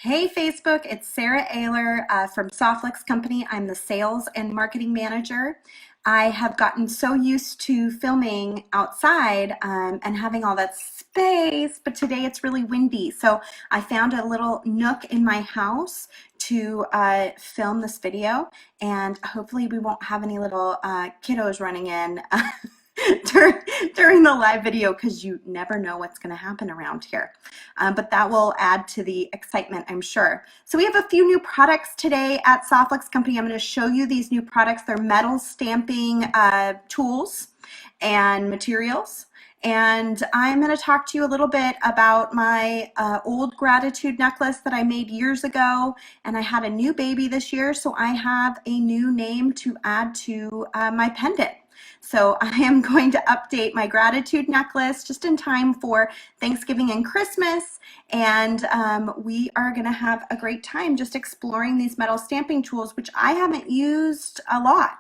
Hey Facebook, it's Sara Oehler from Softlex Company. I'm the sales and marketing manager. I have gotten so used to filming outside and having all that space, but today it's really windy. So I found a little nook in my house to film this video, and hopefully we won't have any little kiddos running in during, during the live video because you never know what's going to happen around here. But that will add to the excitement, I'm sure. So we have a few new products today at Softlex Company. I'm going to show you these new products. They're metal stamping tools and materials. And I'm going to talk to you a little bit about my old gratitude necklace that I made years ago. And I had a new baby this year, so I have a new name to add to my pendant. So I am going to update my gratitude necklace just in time for Thanksgiving and Christmas. And we are going to have a great time just exploring these metal stamping tools, which I haven't used a lot.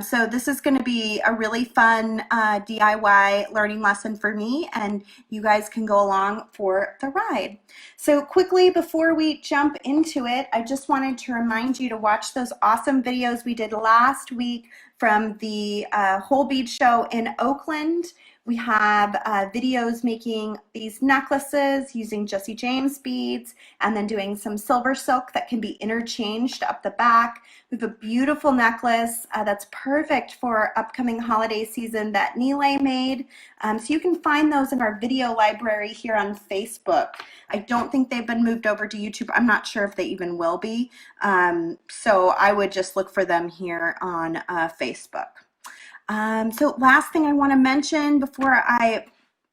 So this is going to be a really fun DIY learning lesson for me, and you guys can go along for the ride. So quickly, before we jump into it, I just wanted to remind you to watch those awesome videos we did last week from the whole bead show in Oakland. We have videos making these necklaces using Jesse James beads and then doing some silver silk that can be interchanged up the back. We have a beautiful necklace that's perfect for upcoming holiday season that Nile made. So you can find those in our video library here on Facebook. I don't think they've been moved over to YouTube. I'm not sure if they even will be. So I would just look for them here on Facebook. So last thing I want to mention before I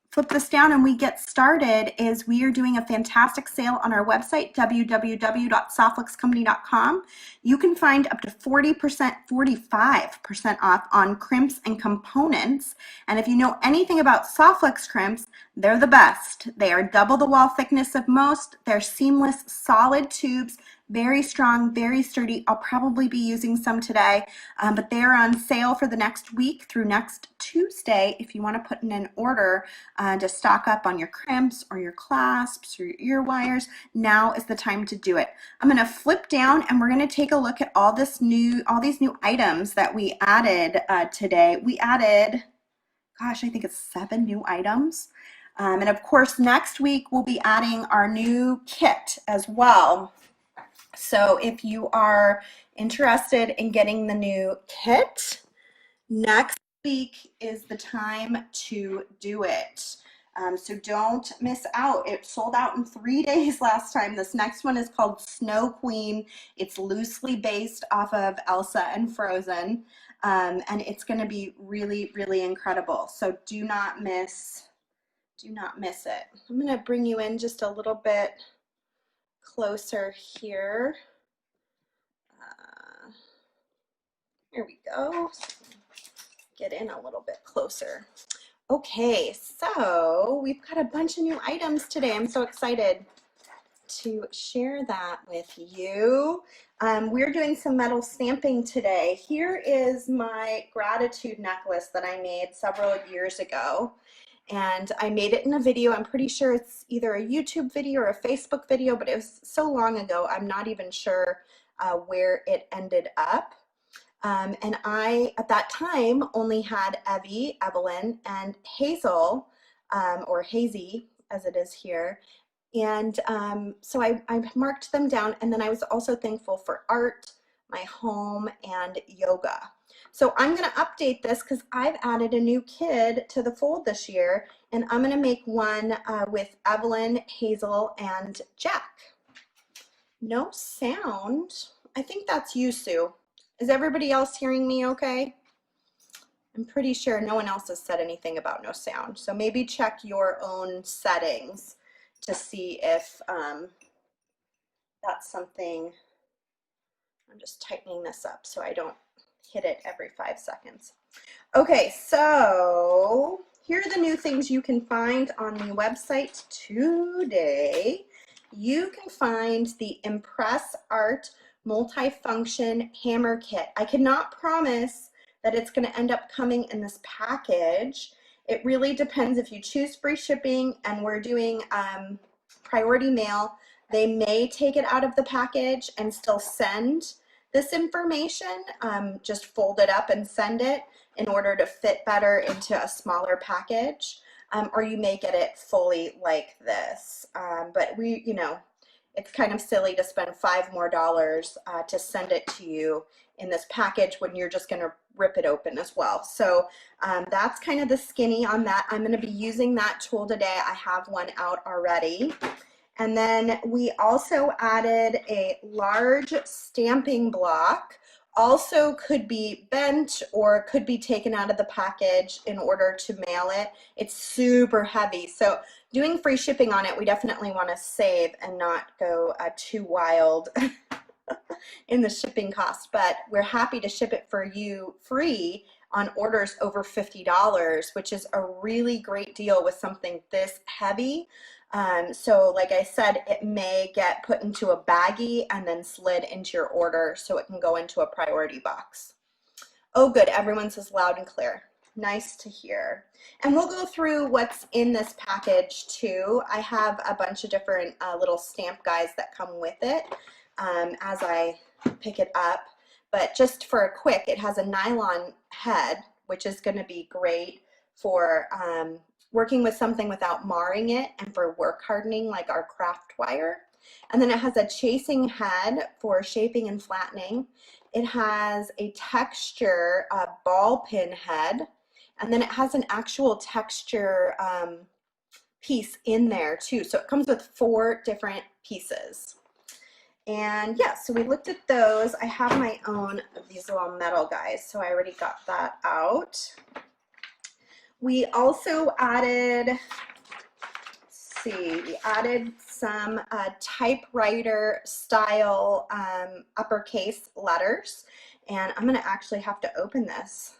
flip this down and we get started is we are doing a fantastic sale on our website, www.softlexcompany.com. You can find up to 40%, 45% off on crimps and components. And if you know anything about Softlex crimps, they're the best. They are double the wall thickness of most. They're seamless, solid tubes, very strong, very sturdy. I'll probably be using some today, but they're on sale for the next week through next Tuesday if you want to put in an order to stock up on your crimps or your clasps or your ear wires. Now is the time to do it. I'm going to flip down and we're going to take a look at all these new items that we added today. We added, gosh, I think it's 7 new items. And of course, next week we'll be adding our new kit as well. So if you are interested in getting the new kit, next week is the time to do it. So don't miss out. It sold out in 3 days last time. This next one is called Snow Queen. It's loosely based off of Elsa and Frozen, and it's going to be really, really incredible. So do not miss it. I'm going to bring you in just a little bit closer here. Here we go. Get in a little bit closer. Okay, so we've got a bunch of new items today. I'm so excited to share that with you. We're doing some metal stamping today. Here is my gratitude necklace that I made several years ago. And I made it in a video. I'm pretty sure it's either a YouTube video or a Facebook video, but it was so long ago, I'm not even sure where it ended up. And I, at that time, only had Evie, Evelyn, and Hazel, or Hazy, as it is here. And so I marked them down, and then I was also thankful for art, my home, and yoga. So I'm going to update this because I've added a new kid to the fold this year, and I'm going to make one with Evelyn, Hazel, and Jack. No sound. I think that's you, Sue. Is everybody else hearing me okay? I'm pretty sure no one else has said anything about no sound. So maybe check your own settings to see if that's something. I'm just tightening this up so I don't hit it every 5 seconds. Okay, so here are the new things you can find on the website today. You can find the Impress Art multifunction hammer kit. I cannot promise that it's going to end up coming in this package. It really depends if you choose free shipping, and we're doing priority mail. They may take it out of the package and still send this information, just fold it up and send it in order to fit better into a smaller package. Or you may get it fully like this. But it's kind of silly to spend $5 more to send it to you in this package when you're just going to rip it open as well. So that's kind of the skinny on that. I'm going to be using that tool today. I have one out already. And then we also added a large stamping block. Also could be bent or could be taken out of the package in order to mail it. It's super heavy. So doing free shipping on it, we definitely want to save and not go too wild in the shipping cost. But we're happy to ship it for you free on orders over $50, which is a really great deal with something this heavy. So like I said, it may get put into a baggie and then slid into your order so it can go into a priority box. Oh good, everyone says loud and clear. Nice to hear. And we'll go through what's in this package too. I have a bunch of different little stamp guides that come with it as I pick it up. But just for a quick, it has a nylon head, which is going to be great for working with something without marring it and for work hardening like our craft wire. And then it has a chasing head for shaping and flattening. It has a texture ball pin head, and then it has an actual texture piece in there too. So it comes with 4 different pieces. And yeah, so we looked at those. I have my own of these little metal guys, so I already got that out. We also added, we added some typewriter style uppercase letters. And I'm gonna actually have to open this,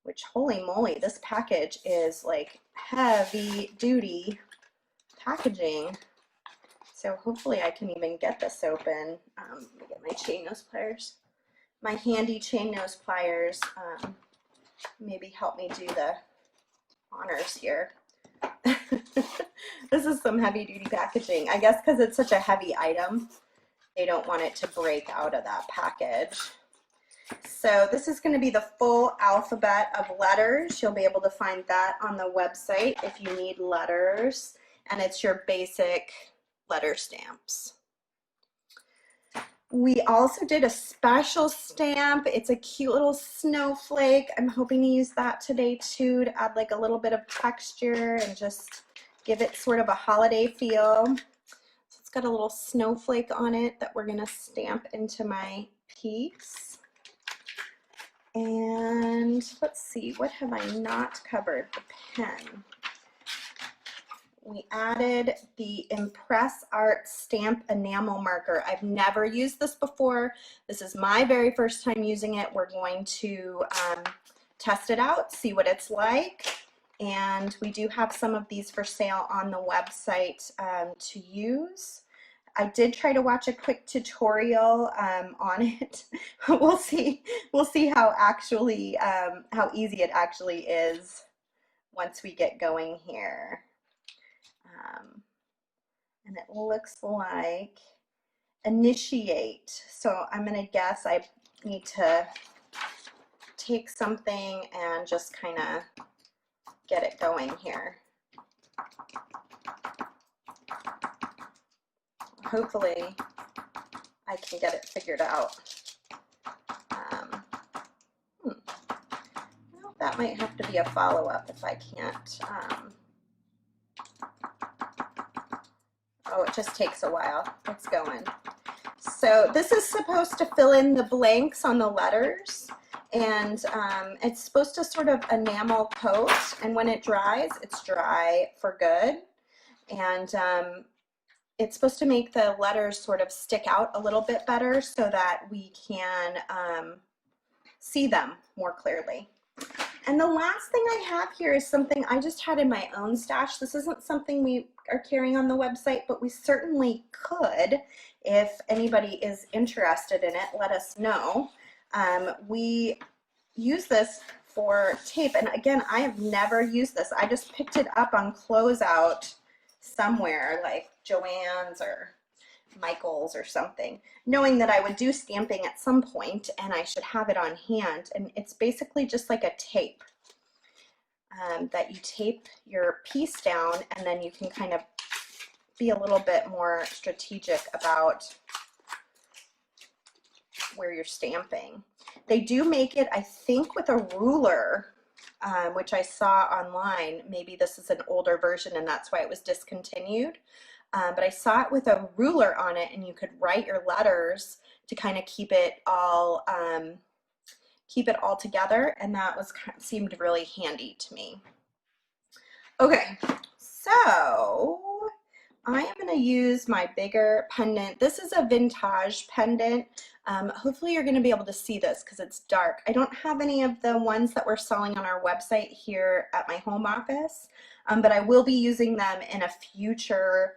which holy moly, this package is like heavy duty packaging. So hopefully I can even get this open. Let me get my chain nose pliers. My handy chain nose pliers maybe help me do the honors here. This is some heavy duty packaging. I guess because it's such a heavy item, they don't want it to break out of that package. So this is going to be the full alphabet of letters. You'll be able to find that on the website if you need letters. And it's your basic letter stamps. We also did a special stamp. It's a cute little snowflake. I'm hoping to use that today too to add like a little bit of texture and just give it sort of a holiday feel. So it's got a little snowflake on it that we're gonna stamp into my piece. And let's see, what have I not covered? The pen. We added the Impress Art Stamp Enamel Marker. I've never used this before. This is my very first time using it. We're going to test it out, see what it's like. And we do have some of these for sale on the website to use. I did try to watch a quick tutorial on it. We'll see how how easy it actually is once we get going here. And it looks like initiate. So I'm going to guess I need to take something and just kind of get it going here. Hopefully I can get it figured out. Well, that might have to be a follow-up if I can't. Oh, it just takes a while. It's going. So this is supposed to fill in the blanks on the letters, and it's supposed to sort of enamel coat, and when it dries, it's dry for good. And it's supposed to make the letters sort of stick out a little bit better so that we can see them more clearly. And the last thing I have here is something I just had in my own stash. This isn't something we are carrying on the website, but we certainly could. If anybody is interested in it, let us know. We use this for tape, and again, I have never used this. I just picked it up on closeout somewhere, like Joann's or Michael's or something, knowing that I would do stamping at some point and I should have it on hand. And it's basically just like a tape that you tape your piece down, and then you can kind of be a little bit more strategic about where you're stamping. They do make it, I think, with a ruler, which I saw online. Maybe this is an older version and that's why it was discontinued. But I saw it with a ruler on it, and you could write your letters to kind of keep it all together, and that was seemed really handy to me. Okay, so I am going to use my bigger pendant. This is a vintage pendant. Hopefully you're going to be able to see this because it's dark. I don't have any of the ones that we're selling on our website here at my home office, but I will be using them in a future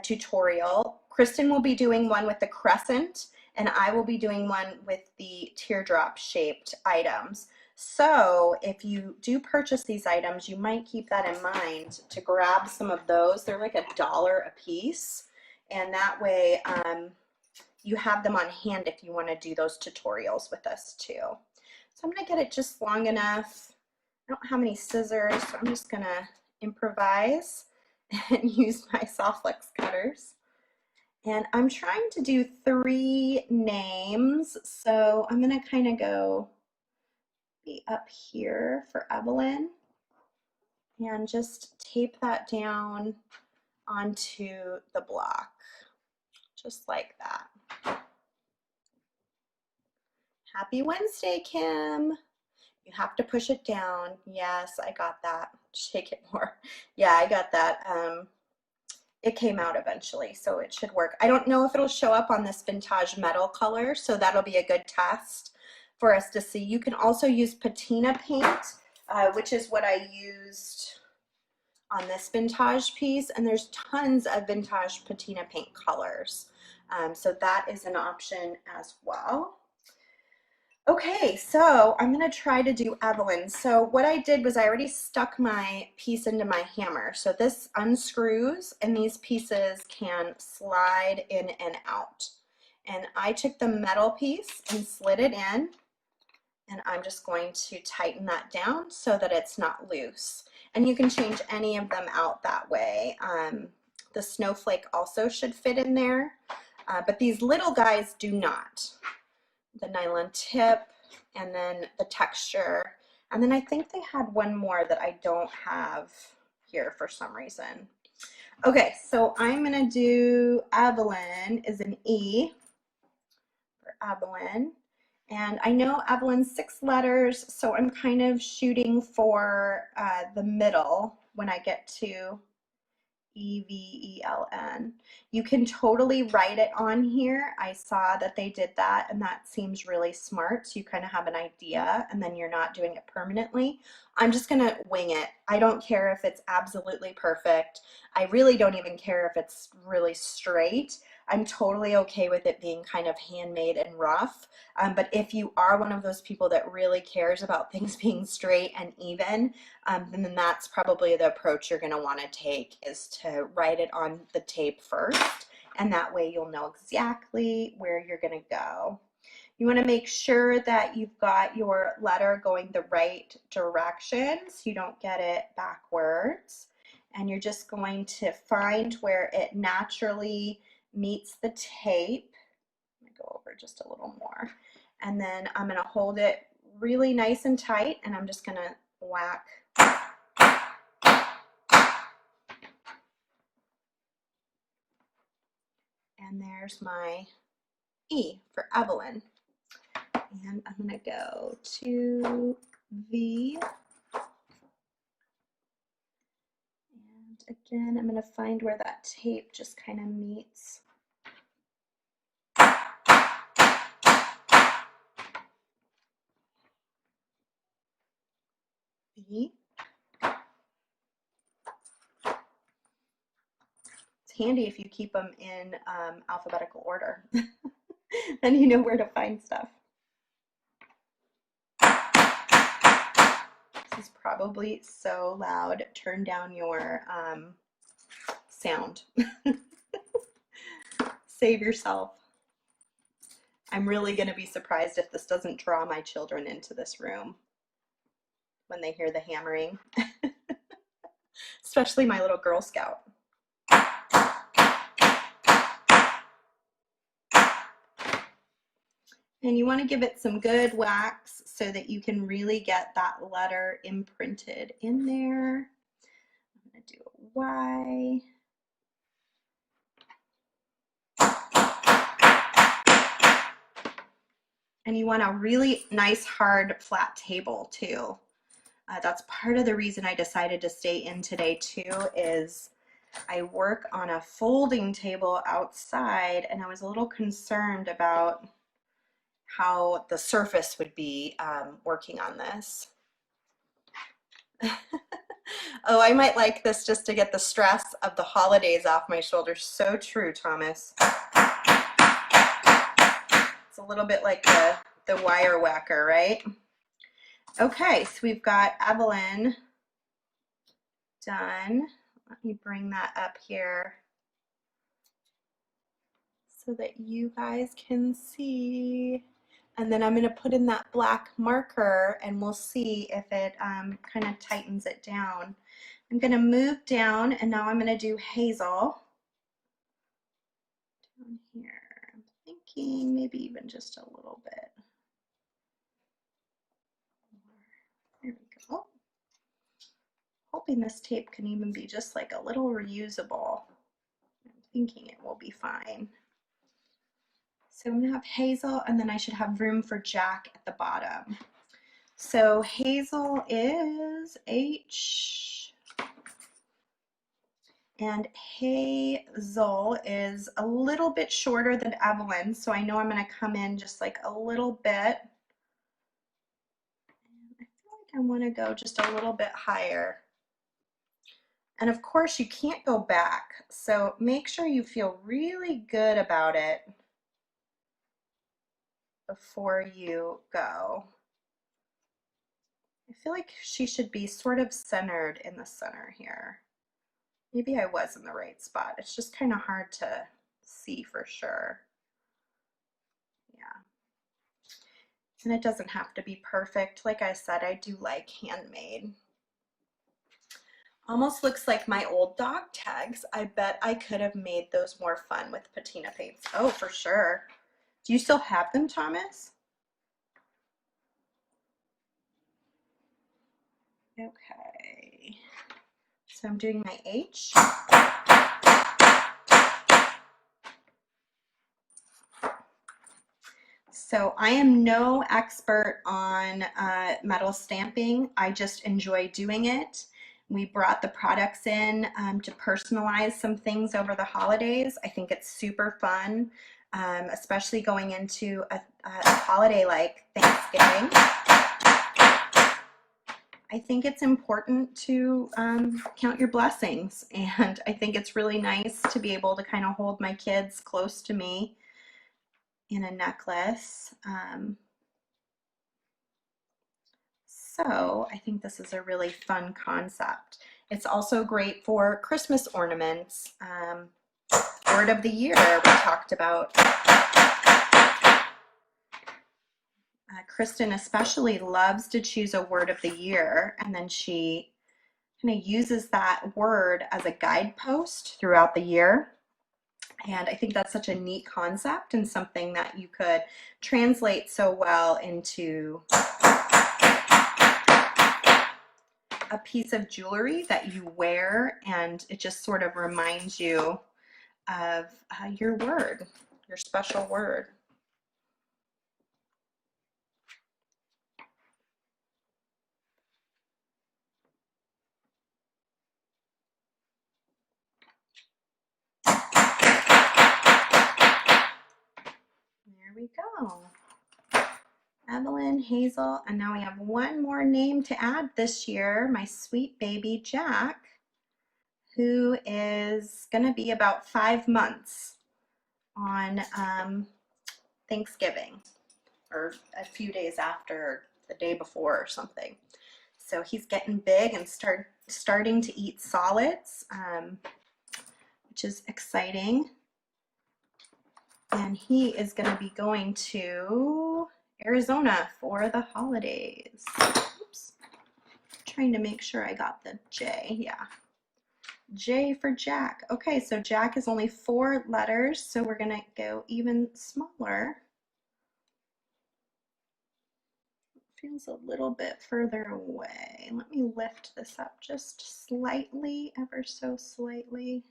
tutorial. Kristen will be doing one with the crescent, and I will be doing one with the teardrop shaped items. So if you do purchase these items, you might keep that in mind to grab some of those. They're like $1 a piece, and that way you have them on hand if you want to do those tutorials with us too. So I'm going to get it just long enough. I don't have any scissors, so I'm just going to improvise and use my Softflex cutters. And I'm trying to do 3 names, so I'm going to kind of go be up here for Evelyn and just tape that down onto the block, just like that. Happy Wednesday, Kim. You have to push it down. Yes, I got that. Shake it more. Yeah, I got that. It came out eventually, so it should work. I don't know if it'll show up on this vintage metal color, so that'll be a good test for us to see. You can also use patina paint, which is what I used on this vintage piece, and there's tons of vintage patina paint colors. So that is an option as well. Okay, so I'm going to try to do Evelyn. So what I did was I already stuck my piece into my hammer. So this unscrews and these pieces can slide in and out. And I took the metal piece and slid it in, and I'm just going to tighten that down so that it's not loose. And you can change any of them out that way. The snowflake also should fit in there, but these little guys do not. The nylon tip, and then the texture, and then I think they had one more that I don't have here for some reason. Okay, so I'm gonna do Evelyn is an E for Evelyn, and I know Evelyn's 6 letters, so I'm kind of shooting for the middle when I get to Evelyn. You can totally write it on here. I saw that they did that, and that seems really smart. So you kind of have an idea, and then you're not doing it permanently. I'm just gonna wing it. I don't care if it's absolutely perfect. I really don't even care if it's really straight. I'm totally okay with it being kind of handmade and rough. But if you are one of those people that really cares about things being straight and even, then that's probably the approach you're going to want to take, is to write it on the tape first, and that way you'll know exactly where you're going to go. You want to make sure that you've got your letter going the right direction so you don't get it backwards, and you're just going to find where it naturally meets the tape. Let me go over just a little more, and then I'm going to hold it really nice and tight, and I'm just going to whack. And there's my E for Evelyn. And I'm going to go to V. And again, I'm going to find where that tape just kind of meets. V. It's handy if you keep them in alphabetical order. Then you know where to find stuff. This is probably so loud. Turn down your sound. Save yourself. I'm really going to be surprised if this doesn't draw my children into this room when they hear the hammering, especially my little Girl Scout. And you want to give it some good wax so that you can really get that letter imprinted in there. I'm going to do a Y. And you want a really nice, hard, flat table too. That's part of the reason I decided to stay in today too, is I work on a folding table outside, and I was a little concerned about how the surface would be working on this. Oh, I might like this just to get the stress of the holidays off my shoulders. So true, Thomas. It's a little bit like the wire whacker, right? Okay, so we've got Evelyn done. Let me bring that up here so that you guys can see. And then I'm going to put in that black marker and we'll see if it kind of tightens it down. I'm going to move down and now I'm going to do hazel. Down here, I'm thinking maybe even just a little bit. There we go. Hoping this tape can even be just like a little reusable. I'm thinking it will be fine. So I'm going to have hazel, and then I should have room for Jack at the bottom. So hazel is H, and hazel is a little bit shorter than Evelyn, so I know I'm going to come in just like a little bit. I feel like I want to go just a little bit higher. And of course you can't go back, so make sure you feel really good about it before you go. I feel like she should be sort of centered in the center here. Maybe I was in the right spot. It's just kind of hard to see for sure. Yeah. And it doesn't have to be perfect. Like I said, I do like handmade. Almost looks like my old dog tags. I bet I could have made those more fun with patina paints. Oh, for sure. Do you still have them, Thomas? Okay. So I'm doing my H. So I am no expert on metal stamping. I just enjoy doing it. We brought the products in to personalize some things over the holidays. I think it's super fun, especially going into a holiday like Thanksgiving. I think it's important to count your blessings, and I think it's really nice to be able to kind of hold my kids close to me in a necklace. So I think this is a really fun concept. It's also great for Christmas ornaments. Word of the year we talked about. Kristen especially loves to choose a word of the year, and then she kind of uses that word as a guidepost throughout the year. And I think that's such a neat concept and something that you could translate so well into a piece of jewelry that you wear, and it just sort of reminds you of your word, your special word. There we go. Evelyn, Hazel, and now we have one more name to add this year, my sweet baby Jack, who is going to be about 5 months on Thanksgiving, or a few days after, the day before or something. So he's getting big and starting to eat solids, which is exciting. and he is going to be going to Arizona for the holidays. Oops. Trying to make sure I got the J. Yeah. J for Jack. Okay, so Jack is only 4 letters, so we're going to go even smaller. Feels a little bit further away. Let me lift this up just slightly, ever so slightly.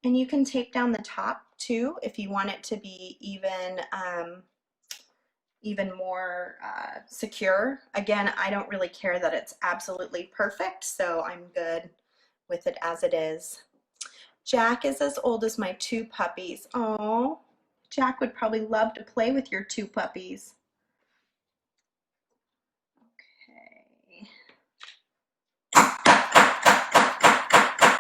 And you can tape down the top too if you want it to be even more secure. Again, I don't really care that it's absolutely perfect, so I'm good with it as it is. Jack is as old as my 2 puppies. Oh, Jack would probably love to play with your 2 puppies. Okay. I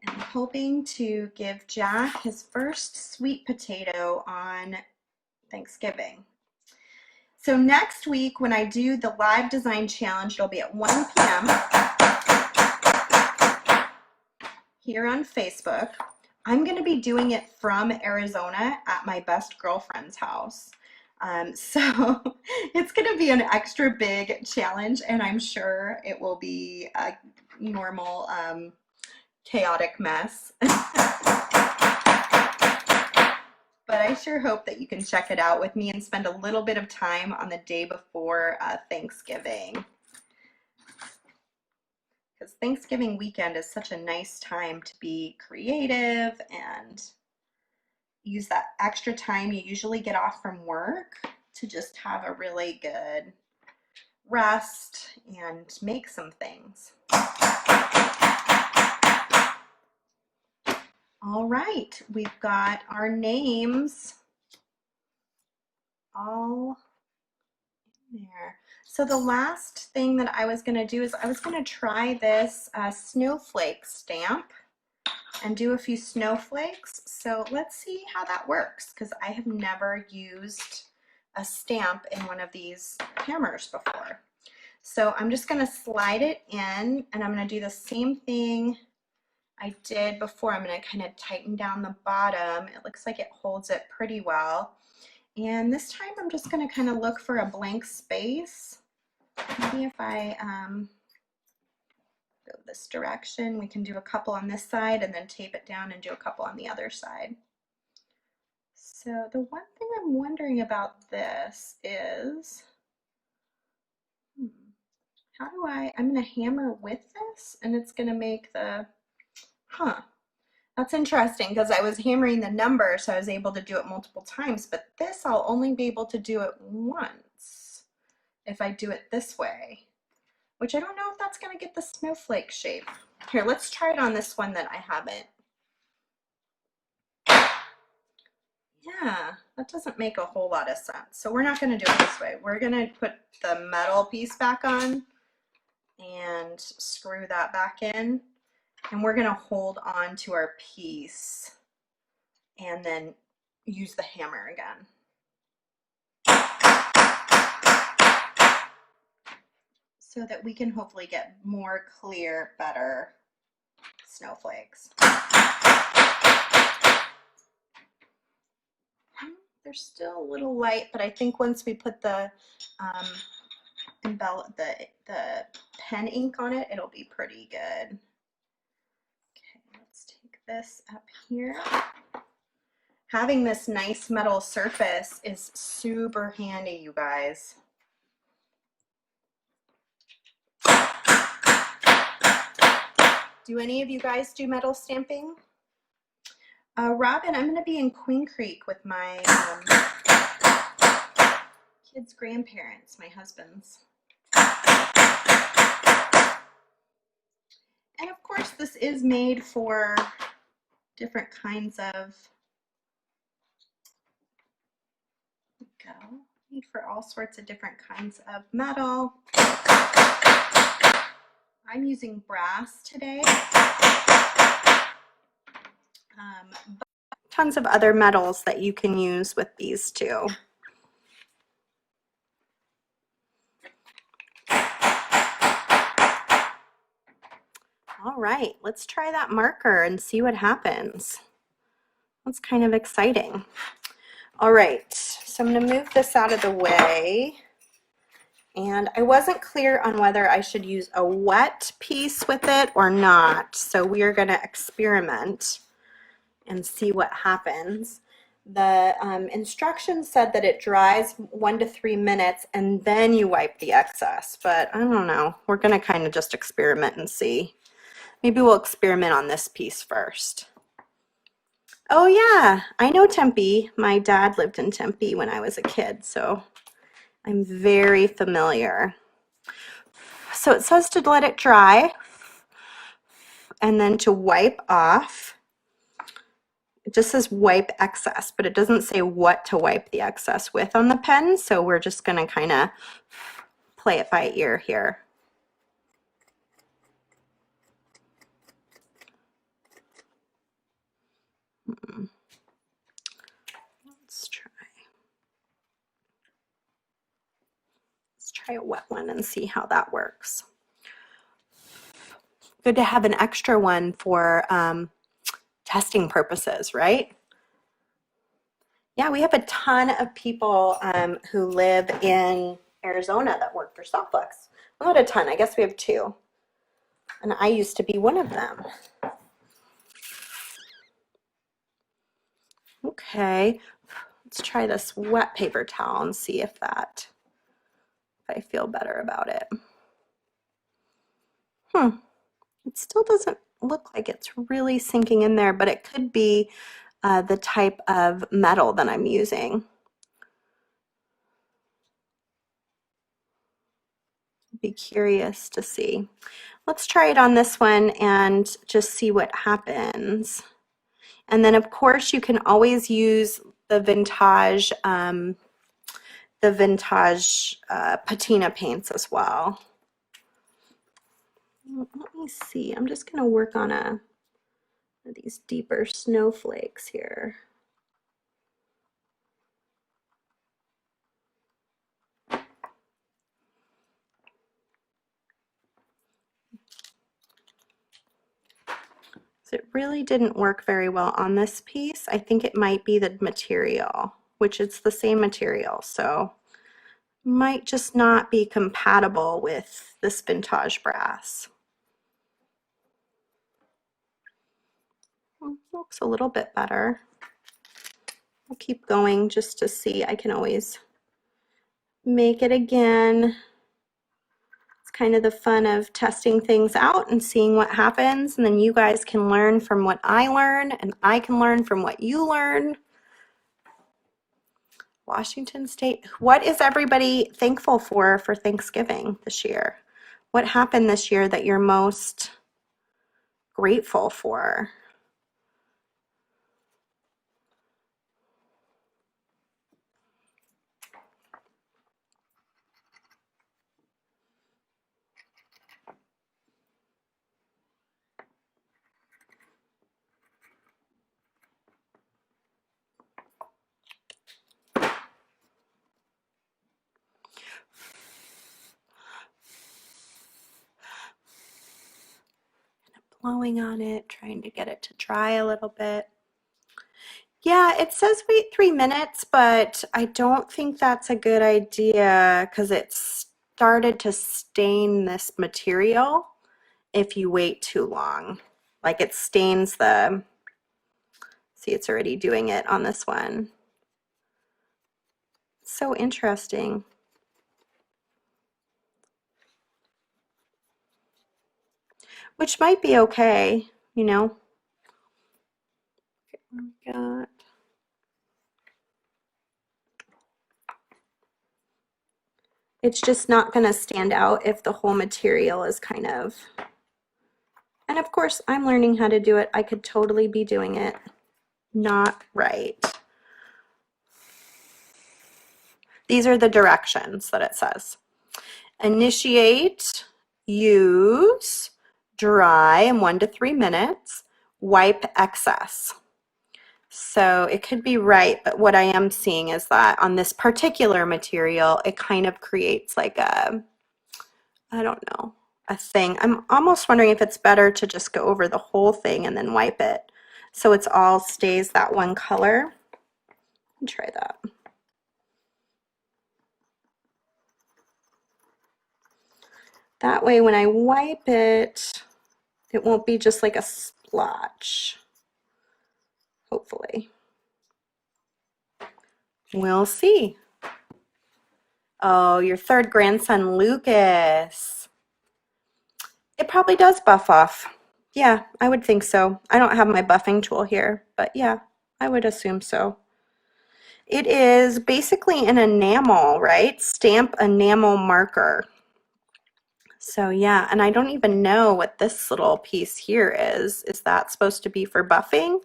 am hoping to give Jack his first sweet potato on Thanksgiving. So next week when I do the live design challenge, it'll be at 1 p.m. here on Facebook. I'm going to be doing it from Arizona at my best girlfriend's house. So it's going to be an extra big challenge, and I'm sure it will be a normal chaotic mess. But I sure hope that you can check it out with me and spend a little bit of time on the day before Thanksgiving. Because Thanksgiving weekend is such a nice time to be creative and use that extra time you usually get off from work to just have a really good rest and make some things. All right, we've got our names all in there. So the last thing that I was going to do is I was going to try this snowflake stamp and do a few snowflakes. So let's see how that works, because I have never used a stamp in one of these hammers before. So I'm just going to slide it in, and I'm going to do the same thing I did before. I'm going to kind of tighten down the bottom. It looks like it holds it pretty well. And this time I'm just going to kind of look for a blank space. Maybe if I go this direction, we can do a couple on this side and then tape it down and do a couple on the other side. So the one thing I'm wondering about this is, how do I'm going to hammer with this, and it's going to make the, that's interesting, because I was hammering the number, so I was able to do it multiple times, but this I'll only be able to do it once if I do it this way, which I don't know if that's going to get the snowflake shape. Here, let's try it on this one that I haven't. Yeah, that doesn't make a whole lot of sense. So we're not going to do it this way. We're going to put the metal piece back on and screw that back in. And we're going to hold on to our piece and then use the hammer again. So that we can hopefully get more clear, better snowflakes. They're still a little light, but I think once we put the the pen ink on it, it'll be pretty good. Okay, let's take this up here. Having this nice metal surface is super handy, you guys. Do any of you guys do metal stamping? Robin, I'm going to be in Queen Creek with my kids' grandparents, my husband's. And of course, this is made for different kinds of, made for all sorts of different kinds of metal. I'm using brass today. But tons of other metals that you can use with these too. All right, let's try that marker and see what happens. That's kind of exciting. All right, so I'm going to move this out of the way. And I wasn't clear on whether I should use a wet piece with it or not. So we are going to experiment and see what happens. The instructions said that it dries 1 to 3 minutes and then you wipe the excess, but I don't know. We're going to kind of just experiment and see. Maybe we'll experiment on this piece first. Oh yeah, I know Tempe. My dad lived in Tempe when I was a kid, so I'm very familiar. So it says to let it dry and then to wipe off. It just says wipe excess, but it doesn't say what to wipe the excess with on the pen, so we're just going to kind of play it by ear here. Let's try a wet one and see how that works. Good to have an extra one for testing purposes, right? Yeah, we have a ton of people who live in Arizona that work for Softflex. Well, not a ton, I guess we have 2. And I used to be one of them. Okay, let's try this wet paper towel and see if I feel better about it. It still doesn't look like it's really sinking in there, but it could be the type of metal that I'm using. Be curious to see. Let's try it on this one and just see what happens. And then of course you can always use the vintage patina paints as well. Let me see. I'm just going to work on these deeper snowflakes here. So it really didn't work very well on this piece. I think it might be the material, which it's the same material, so might just not be compatible with this vintage brass. Looks a little bit better. I'll keep going just to see. I can always make it again. It's kind of the fun of testing things out and seeing what happens, and then you guys can learn from what I learn and I can learn from what you learn. Washington State, what is everybody thankful for Thanksgiving this year? What happened this year that you're most grateful for? Blowing on it, trying to get it to dry a little bit. Yeah, it says wait 3 minutes, but I don't think that's a good idea because it started to stain this material if you wait too long. Like it stains the, see, it's already doing it on this one. So interesting. Which might be okay, you know. Got. It's just not going to stand out if the whole material is kind of, and of course I'm learning how to do it. I could totally be doing it not right. These are the directions that it says. Initiate, use, dry in 1 to 3 minutes, wipe excess. So it could be right, but what I am seeing is that on this particular material, it kind of creates like a, I don't know, a thing. I'm almost wondering if it's better to just go over the whole thing and then wipe it so it's all stays that one color. Try that. That way when I wipe it, it won't be just like a splotch, hopefully. We'll see. Oh, your third grandson, Lucas. It probably does buff off. Yeah, I would think so. I don't have my buffing tool here, but yeah, I would assume so. It is basically an enamel, right? Stamp enamel marker. So yeah, and I don't even know what this little piece here is. Is that supposed to be for buffing?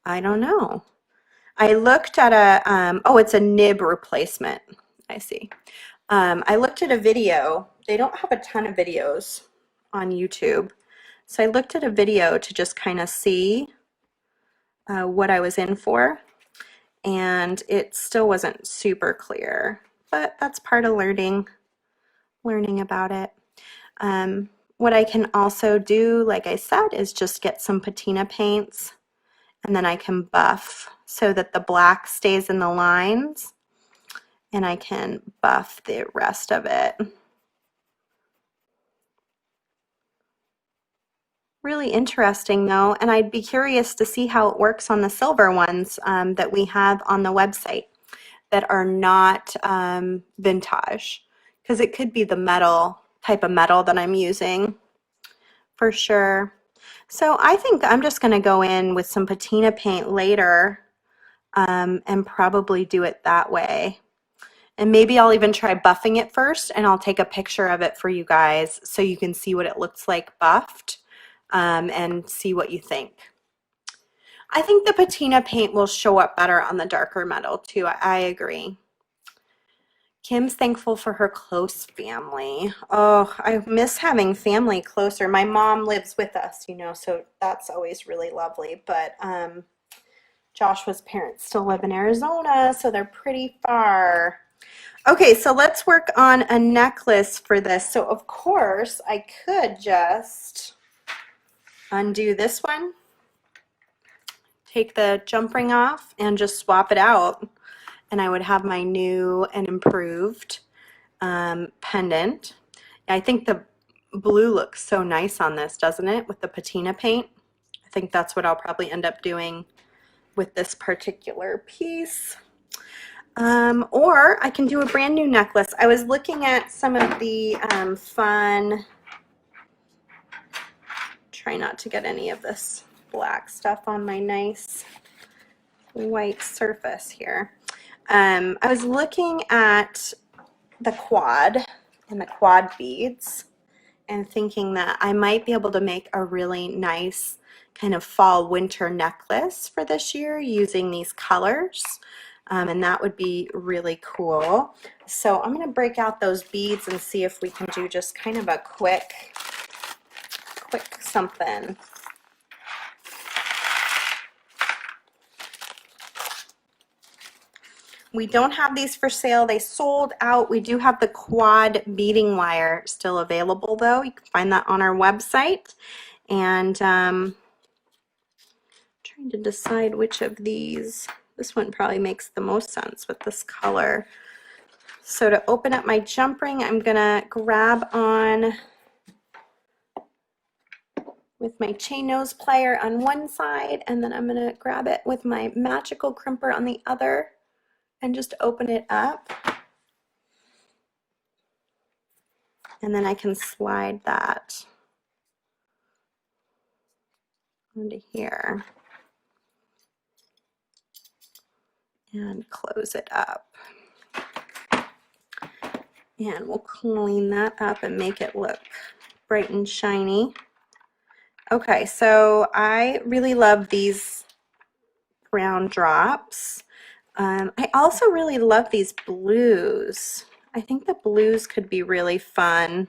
I don't know. I looked at a, oh, it's a nib replacement. I see. I looked at a video. They don't have a ton of videos on YouTube. So I looked at a video to just kind of see what I was in for, and it still wasn't super clear, but that's part of learning about it. What I can also do, like I said, is just get some patina paints, and then I can buff so that the black stays in the lines, and I can buff the rest of it. Really interesting though, and I'd be curious to see how it works on the silver ones that we have on the website that are not vintage, because it could be the metal, type of metal that I'm using for sure. So I think I'm just going to go in with some patina paint later and probably do it that way. And maybe I'll even try buffing it first, and I'll take a picture of it for you guys so you can see what it looks like buffed and see what you think. I think the patina paint will show up better on the darker metal too. I agree. Kim's thankful for her close family. Oh, I miss having family closer. My mom lives with us, you know, so that's always really lovely. But Joshua's parents still live in Arizona, so they're pretty far. Okay, so let's work on a necklace for this. So of course, I could just undo this one, take the jump ring off, and just swap it out. And I would have my new and improved pendant. I think the blue looks so nice on this, doesn't it, with the patina paint? I think that's what I'll probably end up doing with this particular piece. Or I can do a brand new necklace. I was looking at some of the fun, try not to get any of this black stuff on my nice white surface here. I was looking at the quad and the quad beads and thinking that I might be able to make a really nice kind of fall winter necklace for this year using these colors. And that would be really cool. So I'm going to break out those beads and see if we can do just kind of a quick something. We don't have these for sale. They sold out. We do have the quad beading wire still available though. You can find that on our website. And trying to decide which of these. This one probably makes the most sense with this color. So to open up my jump ring, I'm gonna grab on with my chain nose plier on one side, and then I'm gonna grab it with my magical crimper on the other and just open it up. And then I can slide that onto here and close it up. And we'll clean that up and make it look bright and shiny. Okay, so I really love these brown drops. I also really love these blues. I think the blues could be really fun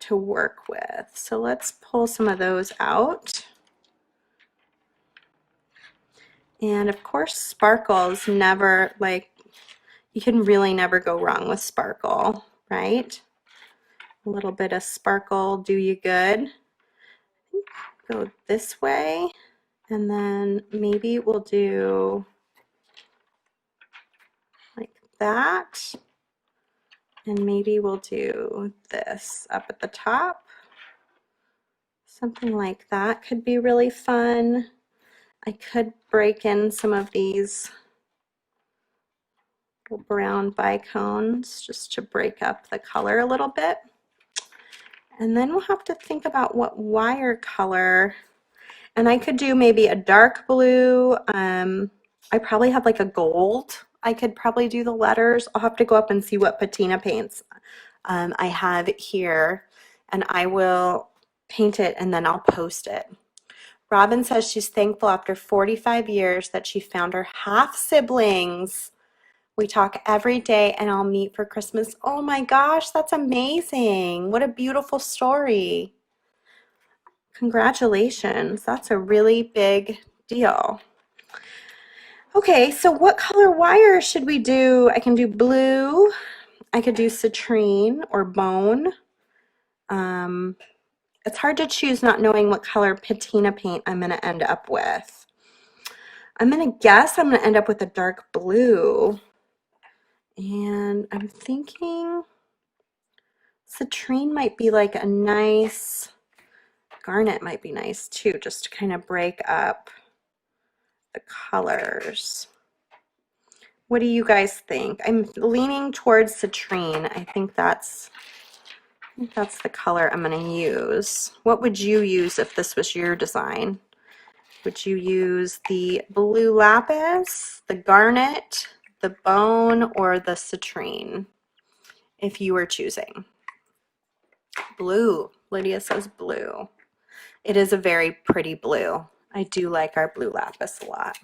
to work with. So let's pull some of those out. And of course, sparkles never, like, you can really never go wrong with sparkle, right? A little bit of sparkle do you good. Go this way, and then maybe we'll do like that, and maybe we'll do this up at the top. Something like that could be really fun. I could break in some of these little brown bicones just to break up the color a little bit. And then we'll have to think about what wire color. And I could do maybe a dark blue. I probably have like a gold. I could probably do the letters. I'll have to go up and see what patina paints I have here, and I will paint it and then I'll post it. Robin says she's thankful after 45 years that she found her half siblings. We talk every day and I'll meet for Christmas. Oh my gosh, that's amazing. What a beautiful story. Congratulations. That's a really big deal. Okay, so what color wire should we do? I can do blue. I could do citrine or bone. It's hard to choose not knowing what color patina paint I'm going to end up with. I'm going to guess I'm going to end up with a dark blue. And I'm thinking citrine might be like a nice, garnet might be nice too, just to kind of break up the colors. What do you guys think? I'm leaning towards citrine. I think that's the color I'm going to use. What would you use if this was your design? Would you use the blue lapis, the garnet, the bone, or the citrine if you were choosing? Blue. Lydia says blue. It is a very pretty blue. I do like our blue lapis a lot.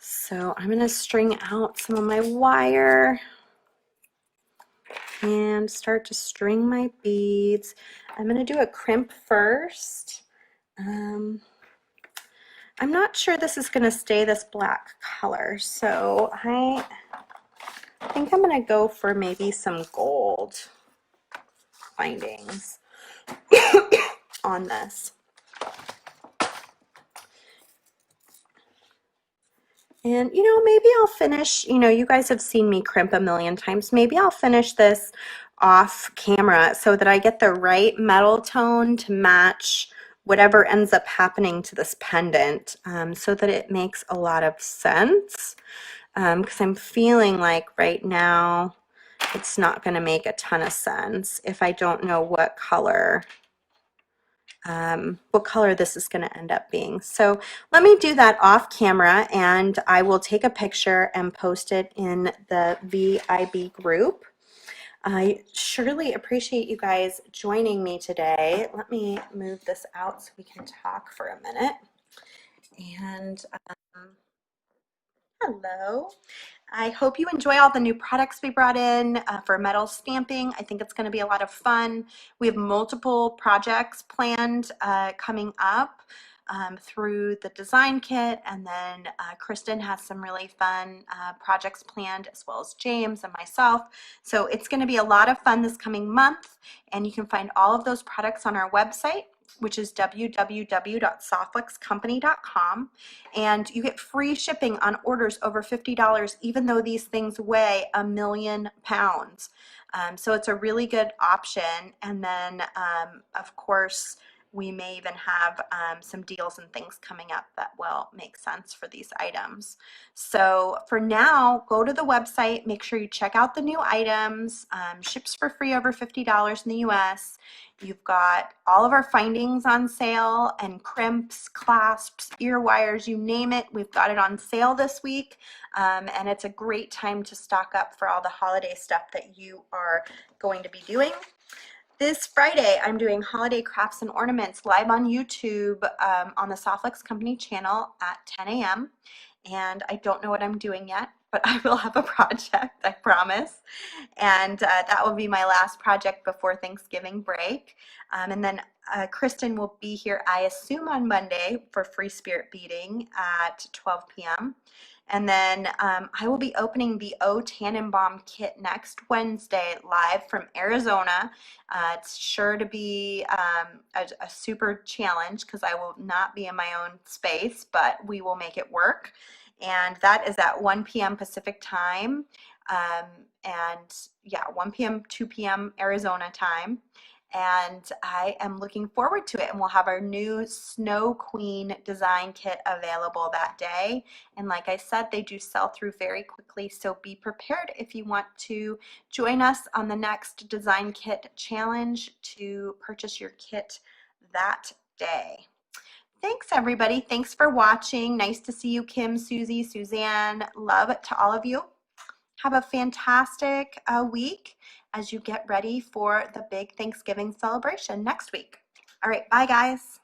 So I'm going to string out some of my wire and start to string my beads. I'm going to do a crimp first. I'm not sure this is going to stay this black color, so I think I'm going to go for maybe some gold findings on this. And, maybe I'll finish, you guys have seen me crimp a million times. Maybe I'll finish this off camera so that I get the right metal tone to match whatever ends up happening to this pendant, so that it makes a lot of sense. Because I'm feeling like right now it's not going to make a ton of sense if I don't know what color this is going to end up being. So let me do that off camera, and I will take a picture and post it in the VIB group. I surely appreciate you guys joining me today. Let me move this out so we can talk for a minute. And hello. I hope you enjoy all the new products we brought in for metal stamping. I think it's going to be a lot of fun. We have multiple projects planned coming up through the design kit, and then Kristen has some really fun projects planned, as well as James and myself. So it's going to be a lot of fun this coming month, and you can find all of those products on our website, which is www.softflexcompany.com, and you get free shipping on orders over $50, even though these things weigh 1,000,000 pounds. So it's a really good option. And then, of course, we may even have some deals and things coming up that will make sense for these items. So for now, go to the website, make sure you check out the new items. Ships for free over $50 in the US. You've got all of our findings on sale, and crimps, clasps, ear wires, you name it. We've got it on sale this week, and it's a great time to stock up for all the holiday stuff that you are going to be doing. This Friday, I'm doing holiday crafts and ornaments live on YouTube on the Softflex Company channel at 10 a.m. And I don't know what I'm doing yet, but I will have a project, I promise. And that will be my last project before Thanksgiving break. And then Kristen will be here, I assume, on Monday for Free Spirit Beading at 12 p.m. And then I will be opening the O Tannenbaum kit next Wednesday live from Arizona. It's sure to be a super challenge because I will not be in my own space, but we will make it work. And that is at 1 p.m. Pacific time. Um, and yeah, 1 p.m., 2 p.m. Arizona time. And I am looking forward to it. And we'll have our new Snow Queen design kit available that day. And like I said, they do sell through very quickly. So be prepared if you want to join us on the next design kit challenge to purchase your kit that day. Thanks, everybody. Thanks for watching. Nice to see you, Kim, Susie, Suzanne. Love to all of you. Have a fantastic week as you get ready for the big Thanksgiving celebration next week. All right, bye, guys.